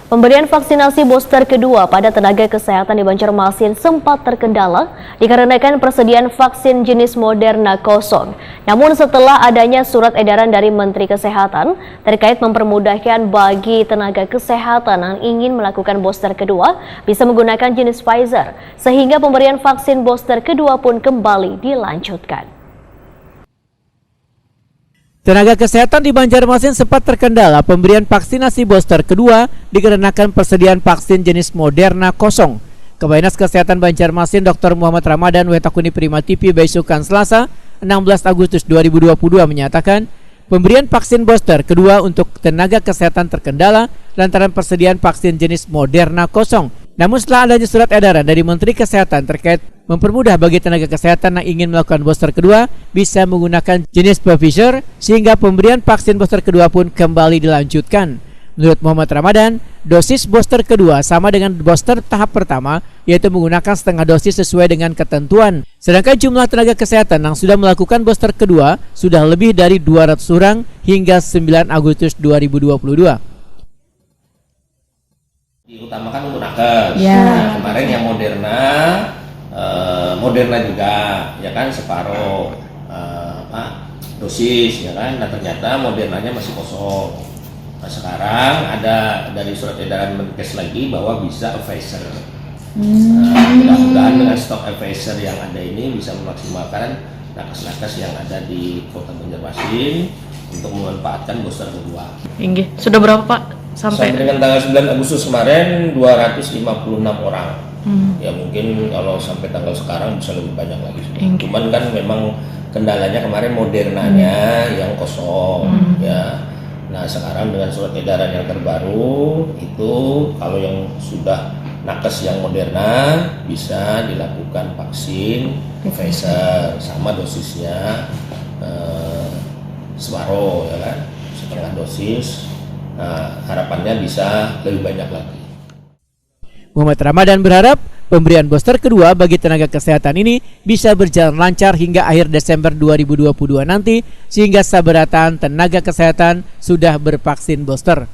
Pemberian vaksinasi booster kedua pada tenaga kesehatan di Banjarmasin sempat terkendala dikarenakan persediaan vaksin jenis Moderna kosong. Namun setelah adanya surat edaran dari Menteri Kesehatan terkait mempermudahkan bagi tenaga kesehatan yang ingin melakukan booster kedua bisa menggunakan jenis Pfizer, sehingga pemberian vaksin booster kedua pun kembali dilanjutkan. Tenaga kesehatan di Banjarmasin sempat terkendala pemberian vaksinasi booster kedua dikarenakan persediaan vaksin jenis Moderna kosong. Kabinat Kesehatan Banjarmasin Dr. Muhammad Ramadan Wetakuni Prima TV Baisukan Selasa 16 Agustus 2022 menyatakan pemberian vaksin booster kedua untuk tenaga kesehatan terkendala lantaran persediaan vaksin jenis Moderna kosong. Namun setelah adanya surat edaran dari Menteri Kesehatan terkait mempermudah bagi tenaga kesehatan yang ingin melakukan booster kedua bisa menggunakan jenis Pfizer, sehingga pemberian vaksin booster kedua pun kembali dilanjutkan. Menurut Muhammad Ramadan, dosis booster kedua sama dengan booster tahap pertama, yaitu menggunakan setengah dosis sesuai dengan ketentuan. Sedangkan jumlah tenaga kesehatan yang sudah melakukan booster kedua sudah lebih dari 200 orang hingga 9 Agustus 2022. Diutamakan menggunakan. Ya. Kemarin yang Moderna juga, ya kan, separuh dosis, ya kan. Nah ternyata Modernanya masih kosong. Nah sekarang ada dari surat edaran Menkes lagi bahwa bisa Pfizer. Mudah-mudahan dengan stok Pfizer yang ada ini bisa memaksimalkan nakes-nakes yang ada di Kota Banjarmasin untuk memanfaatkan booster kedua. Inggih, sudah berapa Pak? Sampai dengan tanggal 9 Agustus kemarin 256 orang. Ya mungkin kalau sampai tanggal sekarang bisa lebih banyak lagi. Cuman kan memang kendalanya kemarin Modernanya yang kosong. Ya. Nah sekarang dengan surat edaran yang terbaru itu kalau yang sudah nakes yang Moderna bisa dilakukan vaksin Pfizer sama dosisnya separuh, ya kan, setengah dosis. Nah, harapannya bisa lebih banyak lagi. Muhammad Ramadan berharap pemberian booster kedua bagi tenaga kesehatan ini bisa berjalan lancar hingga akhir Desember 2022 nanti, sehingga seberatan tenaga kesehatan sudah bervaksin booster.